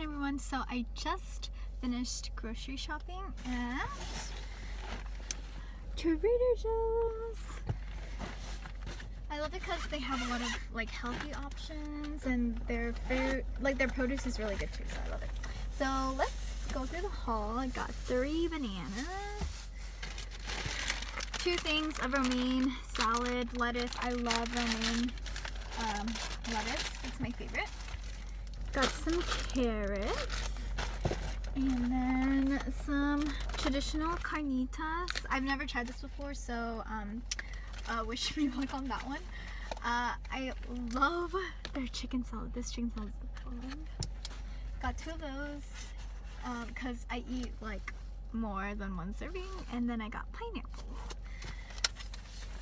morning, everyone. So I just finished grocery shopping at Trader Joe's. I love it because they have a lot of like healthy options, and their food, like their produce, is really good too. So I love it. So let's go through the haul. I got 3 bananas, 2 things of romaine salad, lettuce. I love romaine lettuce. It's my favorite. Got some carrots, and then some traditional carnitas. I've never tried this before, so wish me luck on that one. I love their chicken salad. This chicken salad is the bomb. Got 2 of those because I eat like more than 1 serving, and then I got pineapples.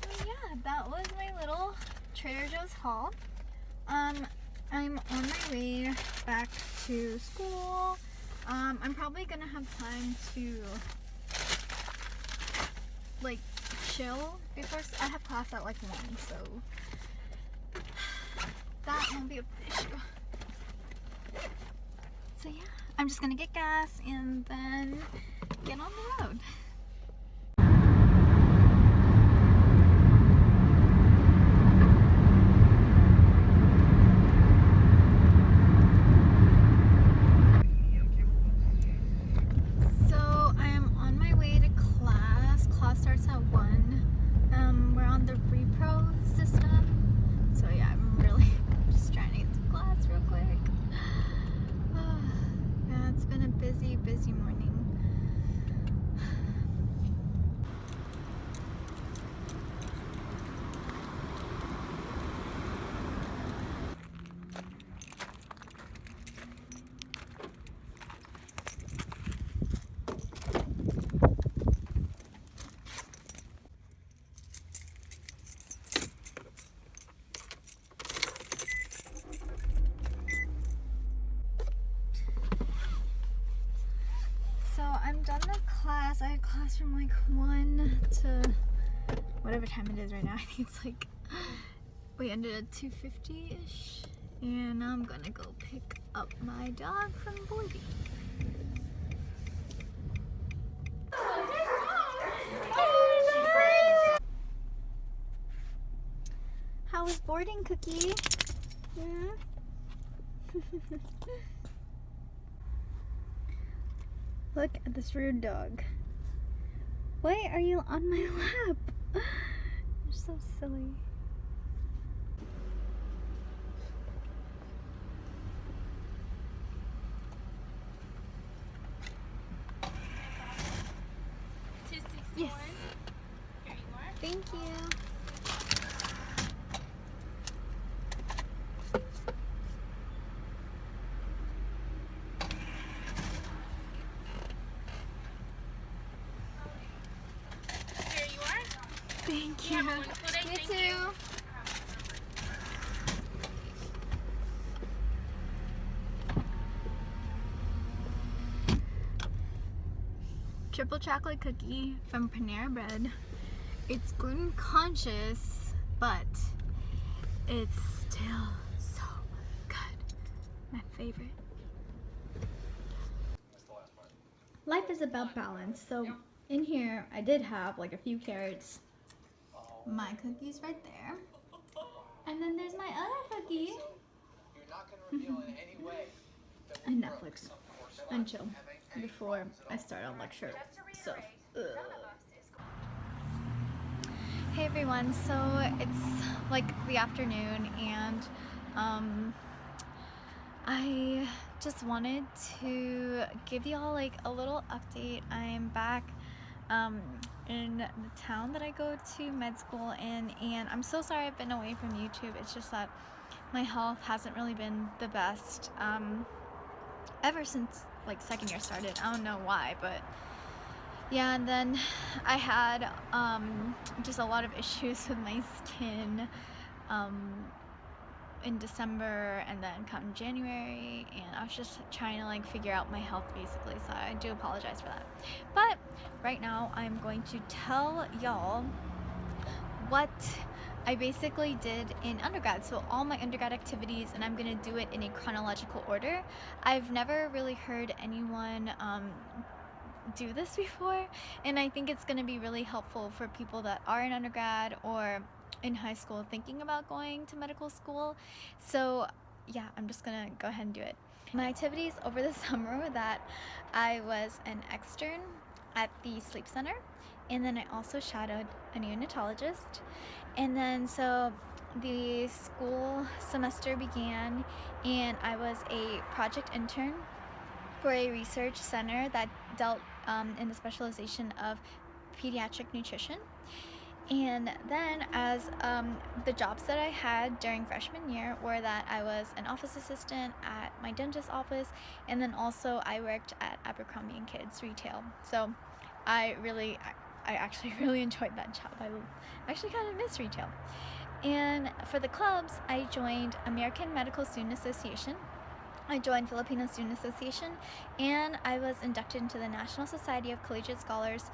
So yeah, that was my little Trader Joe's haul. I'm on my way back to school. I'm probably gonna have time to like chill before I have class at like 1, so that won't be an issue. So yeah, I'm just gonna get gas and then get on the road. Busy morning. I'm done with class. I had class from like 1 to whatever time it is right now. I think it's like, we ended at 2:50-ish. And now I'm gonna go pick up my dog from boarding. How was boarding, Cookie? Yeah? Look at this rude dog. Why are you on my lap? You're so silly. Yes. Here you are. Thank you. Thank you. You too. Triple chocolate cookie from Panera Bread. It's gluten conscious, but it's still so good. My favorite. Life is about balance. So in here, I did have like a few carrots. My cookie's right there, and then there's my other cookie, and Netflix, and chill before I start on lecture stuff. Hey everyone, so it's like the afternoon, and I just wanted to give y'all like a little update. I'm back in the town that I go to med school in, and I'm so sorry I've been away from YouTube. It's just that my health hasn't really been the best ever since like 2nd year started. I don't know why, but yeah. And then I had just a lot of issues with my skin in December, and then come January, and I was just trying to like figure out my health basically, so I do apologize for that. But right now I'm going to tell y'all what I basically did in undergrad. So all my undergrad activities, and I'm gonna do it in a chronological order. I've never really heard anyone do this before, and I think it's gonna be really helpful for people that are in undergrad or in high school thinking about going to medical school. So yeah, I'm just gonna go ahead and do it. My activities over the summer were that I was an extern at the sleep center, and then I also shadowed a neonatologist. And then so the school semester began, and I was a project intern for a research center that dealt in the specialization of pediatric nutrition. And then as the jobs that I had during freshman year were that I was an office assistant at my dentist's office, and then also I worked at Abercrombie & Kids retail. So I actually really enjoyed that job. I actually kind of miss retail. And for the clubs, I joined American Medical Student Association, I joined Filipino Student Association, and I was inducted into the National Society of Collegiate Scholars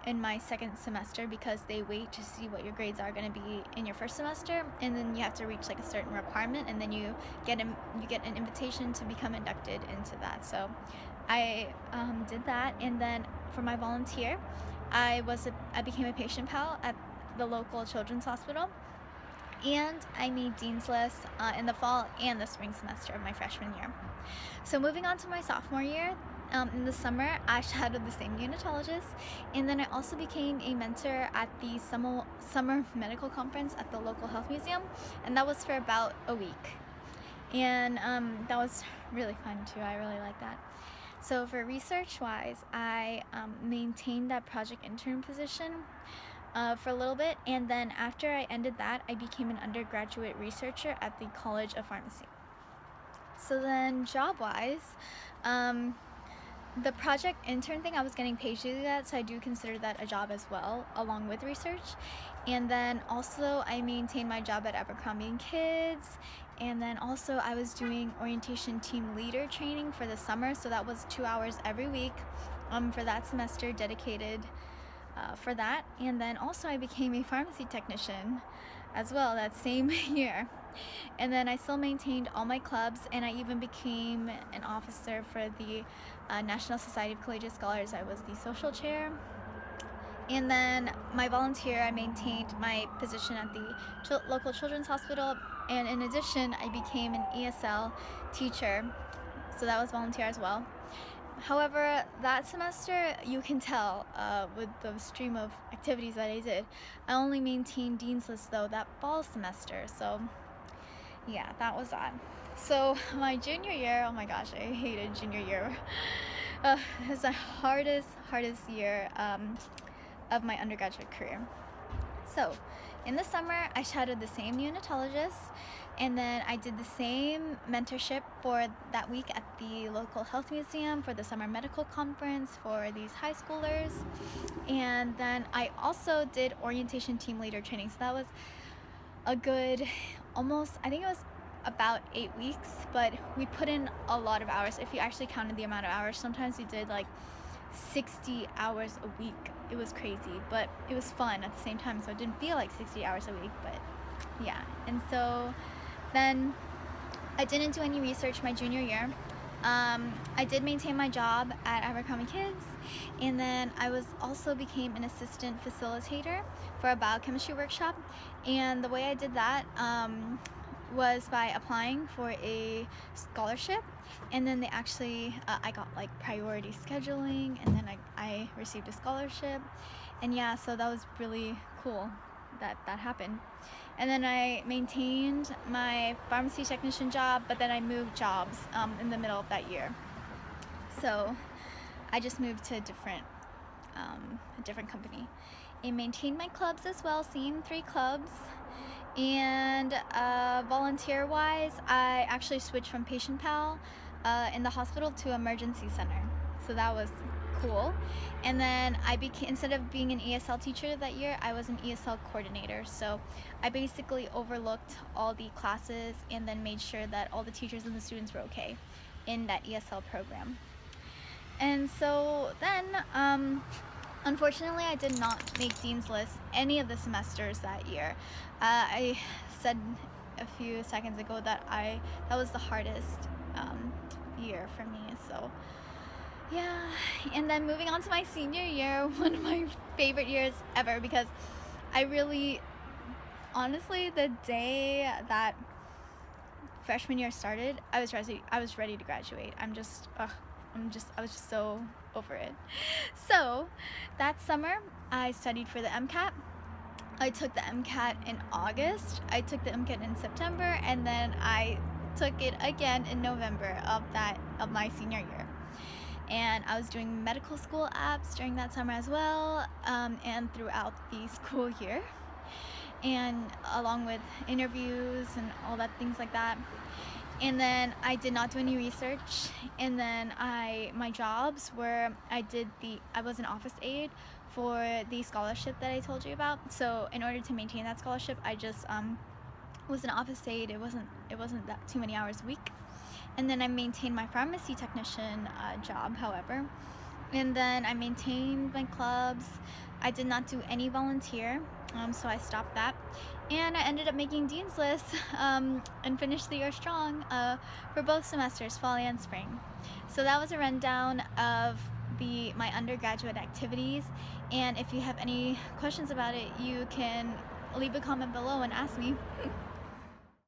in my second semester, because they wait to see what your grades are going to be in your first semester, and then you have to reach like a certain requirement, and then you get an invitation to become inducted into that. So I did that, and then for my volunteer, I became a patient pal at the local children's hospital. And I made Dean's List in the fall and the spring semester of my freshman year. So moving on to my sophomore year, in the summer, I shadowed the same neonatologist, and then I also became a mentor at the summer medical conference at the local health museum, and that was for about a week. And that was really fun too. I really liked that. So for research-wise, I maintained that project intern position for a little bit, and then after I ended that, I became an undergraduate researcher at the College of Pharmacy. So then job-wise, the project intern thing, I was getting paid to do that, so I do consider that a job as well, along with research. And then also I maintained my job at Abercrombie & Kids, and then also I was doing orientation team leader training for the summer, so that was 2 hours every week for that semester, dedicated for that. And then also I became a pharmacy technician as well that same year. And then I still maintained all my clubs, and I even became an officer for the National Society of Collegiate Scholars. I was the social chair. And then my volunteer, I maintained my position at the local children's hospital, and in addition I became an ESL teacher, so that was volunteer as well. However, that semester, you can tell with the stream of activities that I did, I only maintained Dean's List though that fall semester. So yeah, that was that. So my junior year, oh my gosh, I hated junior year. It was the hardest year of my undergraduate career. So in the summer, I shadowed the same neonatologist, and then I did the same mentorship for that week at the local health museum for the summer medical conference for these high schoolers. And then I also did orientation team leader training. So that was a good I think it was about 8 weeks, but we put in a lot of hours. If you actually counted the amount of hours, sometimes we did like 60 hours a week. It was crazy, but it was fun at the same time, so it didn't feel like 60 hours a week, but yeah. And so then I didn't do any research my junior year. I did maintain my job at Abercrombie Kids, and then I also became an assistant facilitator for a biochemistry workshop. And the way I did that was by applying for a scholarship, and then they actually I got like priority scheduling, and then I received a scholarship. And yeah, so that was really cool that happened. And then I maintained my pharmacy technician job, but then I moved jobs in the middle of that year. So I just moved to a different company. I maintained my clubs as well, same 3 clubs. And volunteer wise, I actually switched from patient pal in the hospital to emergency center, so that was cool. And then instead of being an ESL teacher that year, I was an ESL coordinator, so I basically overlooked all the classes and then made sure that all the teachers and the students were okay in that ESL program. And so then Unfortunately, I did not make Dean's List any of the semesters that year. I said a few seconds ago that that was the hardest year for me. So yeah, and then moving on to my senior year, one of my favorite years ever, because I really, honestly, the day that freshman year started, I was ready to graduate. I was just so over it. So that summer, I studied for the MCAT. I took the MCAT in August. I took the MCAT in September, and then I took it again in November of my senior year. And I was doing medical school apps during that summer as well, and throughout the school year, and along with interviews and all that, things like that. And then I did not do any research. And then my jobs were, I was an office aide for the scholarship that I told you about. So in order to maintain that scholarship, I just was an office aide. It wasn't that too many hours a week. And then I maintained my pharmacy technician job, however. And then I maintained my clubs. I did not do any volunteer, so I stopped that. And I ended up making Dean's List and finished the year strong for both semesters, fall and spring. So that was a rundown of my undergraduate activities. And if you have any questions about it, you can leave a comment below and ask me.